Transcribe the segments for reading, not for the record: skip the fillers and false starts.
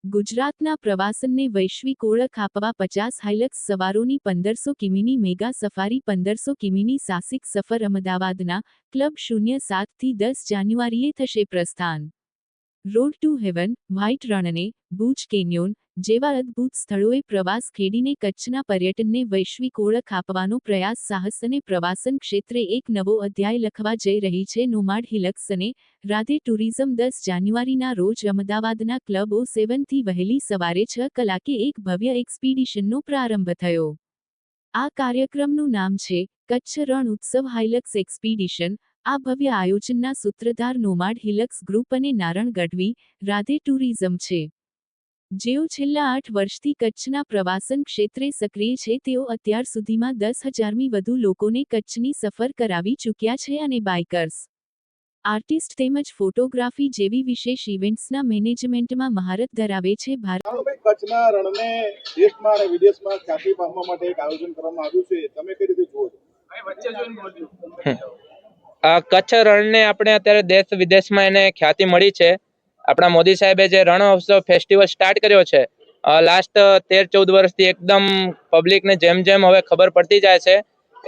ગુજરાતના પ્રવાસનને વૈશ્વિક ઓળખ આપવા 50 હાઇલક્સ સવારોની 1500 કિમીની મેગા સફારી 1500 કિમીની સાહસિક સફર અમદાવાદના ક્લબ 07 થી 10 જાન્યુઆરીએ થશે પ્રસ્થાન। રોડ ટુ હેવન, વ્હાઇટ રણને, ભુજ કેન્યોન જેવા અદ્ભુત સ્થળોએ પ્રવાસ ખેડીને કચ્છના પર્યટનને વૈશ્વિક ઓળખ આપવાનો પ્રયાસ સાહસ અને પ્રવાસન ક્ષેત્રે એક નવો અધ્યાય લખવા જઈ રહી છે નોમાડ હિલક્સ અને રાધે ટુરિઝમ। 10 જાન્યુઆરીના રોજ અમદાવાદના ક્લબ 07 થી વહેલી સવારે 6 કલાકે એક ભવ્ય એક્સપીડિશનનો પ્રારંભ થયો। આ કાર્યક્રમનું નામ છે કચ્છ રણ ઉત્સવ હાઇલક્સ એક્સપીડિશન। આ ભવ્ય આયોજનના સૂત્રધાર નોમાડ હિલક્સ ગ્રુપ અને નારણ ગઢવી, રાધે ટુરિઝમ છે, જેઓ છેલ્લા 8 વર્ષથી કચ્છના પ્રવાસન ક્ષેત્રે સક્રિય છે। તેઓ અત્યાર સુધીમાં 10,000મી વધુ લોકોને કચ્છની સફર કરાવી ચૂક્યા છે અને બાઇકર્સ, આર્ટિસ્ટ તેમજ ફોટોગ્રાફી જેવી વિશેષ ઇવેન્ટ્સના મેનેજમેન્ટમાં મહારત ધરાવે છે। કચ્છના રણને દેશમાં અને વિદેશમાં ખ્યાતિ પામવા માટે એક આયોજન કરવામાં આવ્યું છે, તમે કઈ રીતે જુઓ છો? કચ્છ રણને આપણે અત્યારે દેશ વિદેશમાં એને ખ્યાતિ મળી છે। આપણા મોદી સાહેબે જે રણોત્સવ ફેસ્ટિવલ સ્ટાર્ટ કર્યો છે લાસ્ટ 13-14 વર્ષથી એકદમ પબ્લિકને જેમ જેમ હવે ખબર પડતી જાય છે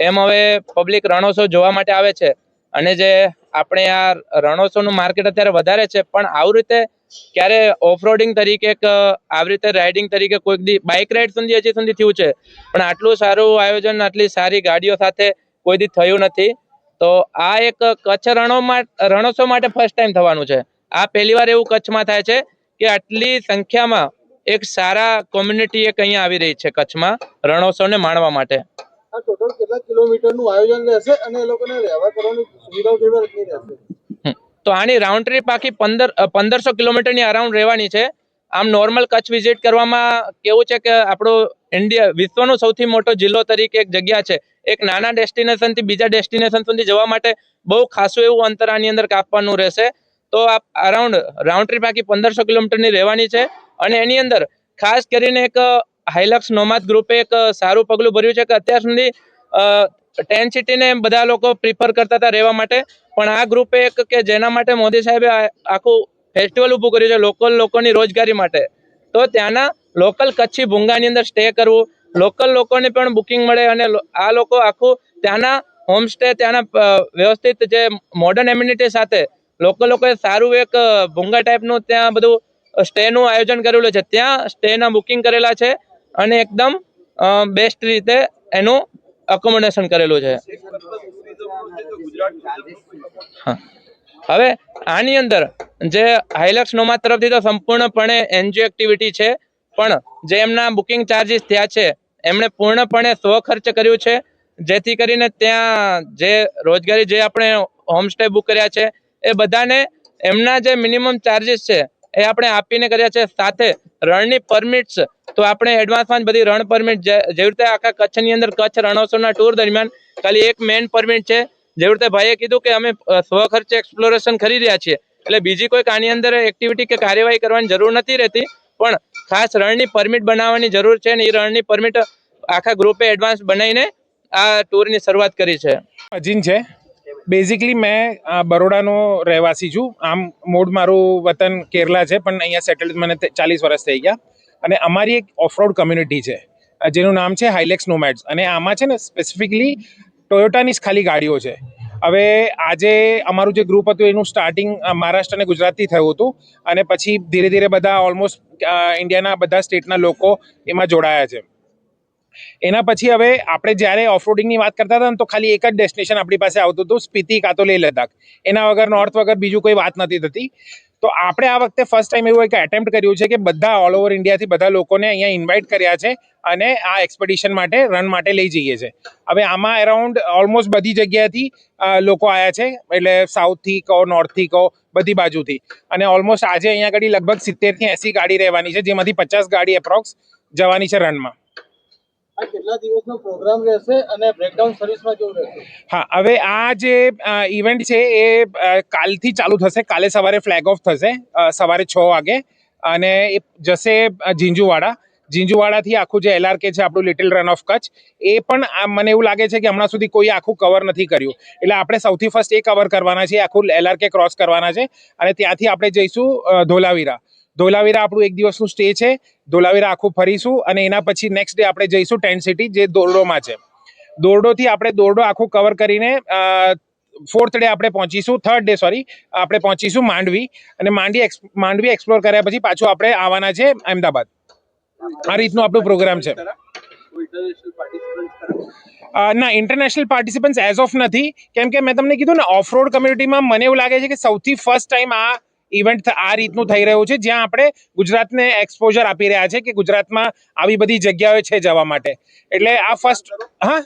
એમ હવે પબ્લિક રણોત્સવ જોવા માટે આવે છે। અને જે આપણે આ રણોત્સવનું માર્કેટ અત્યારે વધારે છે, પણ આવી રીતે ક્યારે ઓફરોડિંગ તરીકે આવી રીતે રાઇડિંગ તરીકે કોઈક દી બાઇક રાઇડ સુધી હજી સુધી થયું છે, પણ આટલું સારું આયોજન આટલી સારી ગાડીઓ સાથે કોઈ દી થયું નથી। તો આ એક કચ્છ રણોત્સવ માટે ફર્સ્ટ ટાઈમ થવાનું છે। આ પહેલી વાર એવું કચ્છમાં થાય છે કે આટલી સંખ્યામાં એક સારા કોમ્યુનિટી એક અહીંયા આવી રહી છે કચ્છમાં રણોત્સવને માણવા માટે। આ ટોટલ કેટલા કિલોમીટરનું આયોજન રહેશે અને એ લોકોને રહેવા કરવાની સુવિધાઓ કેવી રીતની રહેશે? તો આની રાઉન્ડ ટ્રીપ આખી 1500 કિલોમીટરની અરાઉન્ડ રહેવાની છે। આમ નોર્મલ કચ્છ વિઝિટ કરવામાં કેવું છે કે આપણો વિશ્વનો સૌથી મોટો જિલ્લો તરીકે એક જગ્યા છે। એક નાના ડેસ્ટિનેશન થી બીજા ડેસ્ટિનેશન સુધી જવા માટે બહુ ખાસું એવું અંતર આની અંદર કાપવાનું રહેશે। તો આ અરાઉન્ડ રાઉન્ડ ટ્રીપ આખી 1500 કિલોમીટરની રહેવાની છે અને એની અંદર ખાસ કરીને એક હાઇલક્સ નોમાદ ગ્રુપે એક સારું પગલું ભર્યું છે કે અત્યાર સુધી 10 સિટીને બધા લોકો પ્રિફર કરતા હતા રહેવા માટે, પણ આ ગ્રુપે એક કે જેના માટે મોદી સાહેબે આખું ફેસ્ટિવલ ઊભું કર્યું છે લોકલ લોકોની રોજગારી માટે। તો ત્યાંના લોકલ કચ્છી ભૂંગાની અંદર સ્ટે કરવું, લોકલ લોકોને પણ બુકિંગ મળે અને આ લોકો આખું ત્યાંના હોમસ્ટે, ત્યાંના વ્યવસ્થિત જે મોડર્ન એમ્યુનિટી સાથે લોકોએ સારું એક ભૂંગા ટાઈપનું ત્યાં બધું સ્ટેનું આયોજન કરેલું છે। ત્યાં સ્ટેના બુકિંગ કરેલા છે અને એકદમ બેસ્ટ રીતે એનું અકોમોડેશન કરેલું છે। હવે આની અંદર જે હાઇલક્સ નોમાદ તરફથી તો સંપૂર્ણપણે એનજીઓ એક્ટિવિટી છે, પણ જે એમના બુકિંગ ચાર્જીસ થયા છે એમણે પૂર્ણપણે સ્વખર્ચ કર્યું છે, જેથી કરીને ત્યાં જે રોજગારી જે આપણે હોમસ્ટે બુક કર્યા છે એ બધાને એમના જે મિનિમમ ચાર્જીસ છે એ આપણે આપીને કર્યા છે। સાથે રણની પરમિટ્સ તો આપણે એડવાન્સમાં જ બધી રણ પરમિટ જેવી રીતે આખા કચ્છની અંદર કચ્છ રણોત્સવના ટૂર દરમિયાન ખાલી એક મેઇન પરમિટ છે, જેવી રીતે ભાઈએ કીધું કે અમે સ્વખર્ચે એક્સપ્લોરેશન કરી રહ્યા છીએ, એટલે બીજી કોઈ આની અંદર એક્ટિવિટી કે કાર્યવાહી કરવાની જરૂર નથી રહેતી, પણ ખાસ રણની પરમિટ બનાવવાની જરૂર છે અને એ રણની પરમિટ આખા ગ્રુપે એડવાન્સ બનાવીને આ ટૂરની શરૂઆત કરી છે। અજીન છે, બેઝિકલી મેં બરોડાનો રહેવાસી છું। આમ મૂળ મારું વતન કેરલા છે, પણ અહીંયા સેટલ્ડ મને 40 વર્ષ થઈ ગયા અને અમારી એક ઓફરોડ કમ્યુનિટી છે જેનું નામ છે હાઇલેક્સ નોમેડ્સ અને આમાં છે ને સ્પેસિફિકલી ટોયોટાની જ ખાલી ગાડીઓ છે। હવે આજે અમારું જે ગ્રુપ હતું એનું સ્ટાર્ટિંગ મહારાષ્ટ્ર અને ગુજરાતથી થયું હતું અને પછી ધીરે ધીરે બધા ઓલમોસ્ટ ઇન્ડિયાના બધા સ્ટેટના લોકો એમાં જોડાયા છે। એના પછી હવે આપણે જ્યારે ઓફરોડિંગની વાત કરતા હતા ને તો ખાલી એક જ ડેસ્ટિનેશન આપણી પાસે આવતું હતું, સ્પીતિ કાં તો લેહ લદ્દાખ। એના વગર નોર્થ વગર બીજું કોઈ વાત નથી થતી। તો આપણે આ વખતે ફર્સ્ટ ટાઈમ એવું એક એટેમ્પ્ટ કર્યું છે કે બધા ઓલ ઓવર ઇન્ડિયાથી બધા લોકોને અહીંયા ઇન્વાઇટ કર્યા છે અને આ એક્સપેડિશન માટે રન માટે લઈ જઈએ છે। હવે આમાં અરાઉન્ડ ઓલમોસ્ટ બધી જગ્યાએથી લોકો આવ્યા છે, એટલે સાઉથથી કહો, નોર્થથી કહો, બધી બાજુથી, અને ઓલમોસ્ટ આજે અહીંયા આગળ લગભગ 70 થી 80 ગાડી રહેવાની છે, જેમાંથી 50 ગાડી એપ્રોક્સ જવાની છે રનમાં। આ કેટલા દિવસનો પ્રોગ્રામ રહેશે અને બ્રેકડાઉન સર્વિસમાં કેવું રહેશે? હા, હવે આ જે ઇવેન્ટ છે એ કાલથી ચાલુ થશે। કાલે સવારે ફ્લેગ ઓફ થશે સવારે 6 વાગે અને એ જશે ઝીંઝુવાડાથી આખું જે LRK છે આપણું લિટિલ રન ઓફ કચ્છ, એ પણ મને એવું લાગે છે કે હમણાં સુધી કોઈ આખું કવર નથી કર્યું, એટલે આપણે સૌથી ફર્સ્ટ એ કવર કરવાના છે, આખું LRK ક્રોસ કરવાના છે અને ત્યાંથી આપણે જઈશું ધોલાવીરા। ધોલાવીરા આપણું એક દિવસનું સ્ટે છે. ધોલાવીરા આખું ફરીશું અને એના પછી નેક્સ્ટ ડે આપણે જઈશું ટેન્ટ સિટી, જે દોરડોમાં છે. દોરડોથી આપણે દોરડો આખું કવર કરીને ફોર્થ ડે આપણે પહોંચીશું, થર્ડ ડે સોરી, આપણે પહોંચીશું માંડવી, અને માંડવી એક્સપ્લોર કર્યા પછી પાછું આપણે આવવાના છે અમદાવાદ. આ રીતનું આપણું પ્રોગ્રામ છે. ના, ઇન્ટરનેશનલ પાર્ટિસિપન્ટ્સ એઝ ઓફ નથી, કેમ કે મેં તમને કીધું ને, ઓફ રોડ કમ્યુનિટીમાં મને એવું લાગે છે કે સૌથી ફર્સ્ટ ટાઈમ આ ઇવેન્ટ આ રીતનું થઈ રહ્યું છે, જ્યાં આપણે ગુજરાતને એક્સપોઝર આપી રહ્યા છે કે ગુજરાતમાં આવી બધી જગ્યાઓ છે જવા માટે. એટલે આ ફર્સ્ટ, હા,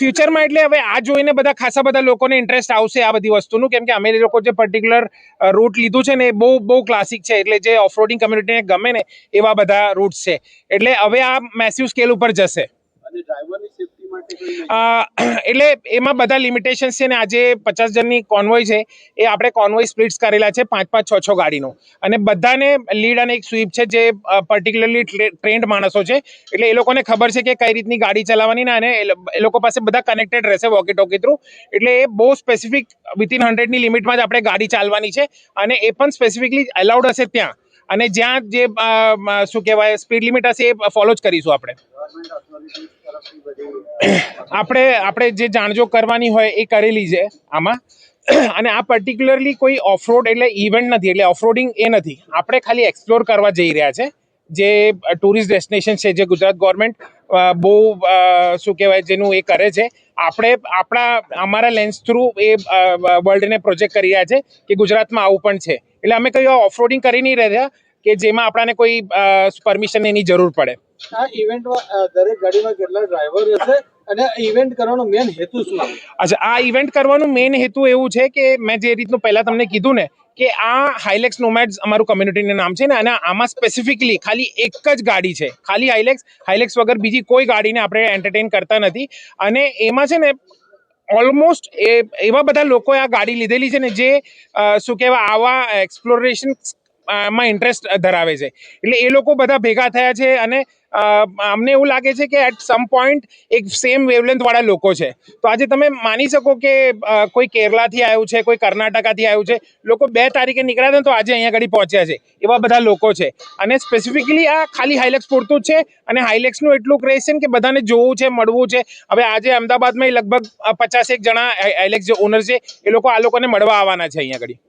ફ્યુચરમાં એટલે હવે આ જોઈને બધા ખાસા બધા લોકોને ઇન્ટરેસ્ટ આવશે આ બધી વસ્તુનું, કેમ કે અમે લોકો જે પર્ટિક્યુલર રૂટ લીધું છે ને એ બહુ ક્લાસિક છે, એટલે જે ઓફરોડિંગ કમ્યુનિટીને ગમે ને એવા બધા રૂટ્સ છે. એટલે હવે આ મેસિવ સ્કેલ ઉપર જશે. એટલે એમાં બધા લિમિટેશન્સ છે ને. આજે 50 જણની કોન્વોય છે, એ આપણે કોન્વોય સ્પ્લિટ્સ કરેલા છે 5-5, 6-6 ગાડીનો, અને બધાને લીડ અને એક સ્વીપ છે, જે પર્ટિક્યુલરલી ટ્રેન્ડ માણસો છે. એટલે એ લોકોને ખબર છે કે કઈ રીતની ગાડી ચલાવવાની ને, અને એ લોકો પાસે બધા કનેક્ટેડ રહેશે વોકી ટોકી થ્રુ. એટલે એ બહુ સ્પેસિફિક વિથિન 100ની લિમિટમાં જ આપણે ગાડી ચાલવાની છે, અને એ પણ સ્પેસિફિકલી અલાઉડ હશે ત્યાં, અને જ્યાં જે શું કહેવાય સ્પીડ લિમિટ હશે એ ફોલો જ કરીશું આપણે. આપણે જે જાણજો કરવાની હોય એ કરેલી છે આમાં. અને આ પર્ટિક્યુલરલી કોઈ ઓફરોડ એટલે ઇવેન્ટ નથી, એટલે ઓફરોડિંગ એ નથી. આપણે ખાલી એક્સપ્લોર કરવા જઈ રહ્યા છે, જે ટુરિસ્ટ ડેસ્ટિનેશન છે, જે ગુજરાત ગવર્મેન્ટ બહુ શું કહેવાય જેનું એ કરે છે. આપણે અમારા લેન્સ થ્રુ એ વર્લ્ડને પ્રોજેક્ટ કરી રહ્યા છે કે ગુજરાતમાં આવું પણ છે. એટલે અમે કઈ ઓફરોડિંગ કરી નહીં રહ્યા કે જેમાં આપણને કોઈ પરમિશન એની જરૂર પડે. આ ઇવેન્ટમાં દરેક ગાડીમાં કેટલા ડ્રાઈવર હશે અને ઇવેન્ટ કરવાનો મેઇન હેતુ શું? અચ્છા, આ ઇવેન્ટ કરવાનું મેઇન હેતુ એવું છે કે મેં જે રીતનું પહેલા તમને કીધું ને, કે આ હાઇલેક્સ નોમેડ્સ અમારું કમ્યુનિટીનું નામ છે ને, અને આમાં સ્પેસિફિકલી ખાલી એક જ ગાડી છે, ખાલી હાઇલેક્સ વગર બીજી કોઈ ગાડીને આપણે એન્ટરટેન કરતા નથી. અને એમાં છે ને ઓલમોસ્ટ એવા બધા લોકોએ આ ગાડી લીધેલી છે ને, જે શું કહેવાય આવા એક્સપ્લોરેશન માં ઇન્ટરેસ્ટ ધરાવે છે. એટલે એ લોકો બધા ભેગા થયા છે, અને અમને એવું લાગે છે કે એટ સમ પોઈન્ટ એક સેમ વેવલેન્થ વાળા લોકો છે. તો આજે તમે માની શકો કે કોઈ કેરલાથી આવ્યું છે, કોઈ કર્ણાટકાથી આવ્યું છે, લોકો 2 તારીખે નીકળ્યા હતા તો આજે અહીંયા આગળ પહોંચ્યા છે, એવા બધા લોકો છે. અને સ્પેસિફિકલી આ ખાલી હાઇલેક્સ પૂરતું જ છે, અને હાઇલેક્સનું એટલું ક્રેઝ છે કે બધાને જોવું છે, મળવું છે. હવે આજે અમદાવાદમાં લગભગ 50 જણા હાઇલેક્સ જે ઓનર છે, એ લોકો આ લોકોને મળવા આવવાના છે અહીંયા આગળ.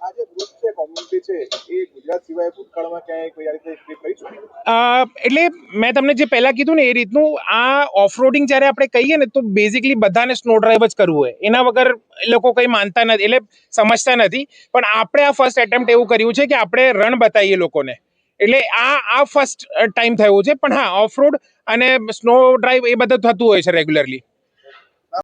આ જે ગ્રુપ છે, કોમ્યુનિટી છે, એ ગુજરાત સિવાય ભૂતકાળમાં ક્યાંય કોઈ આ રીતે ટ્રીપ કરી છે? એટલે મેં તમને જે પહેલા કીધું ને એ રીતનું, આ ઓફરોડિંગ જ્યારે આપણે કહીએ ને, તો બેઝિકલી બધાને સ્નો ડ્રાઈવ જ કરવું હોય, એના વગર એ લોકો કંઈ માનતા નથી, એટલે સમજતા નથી. પણ આપણે આ ફર્સ્ટ એટેમ્પ્ટ એવું કર્યું છે કે આપણે રણ બતાવીએ લોકોને. એટલે આ ફર્સ્ટ ટાઈમ થયું છે. પણ હા, ઓફરોડ અને સ્નો ડ્રાઈવ એ બધું થતું હોય છે રેગ્યુલરલી.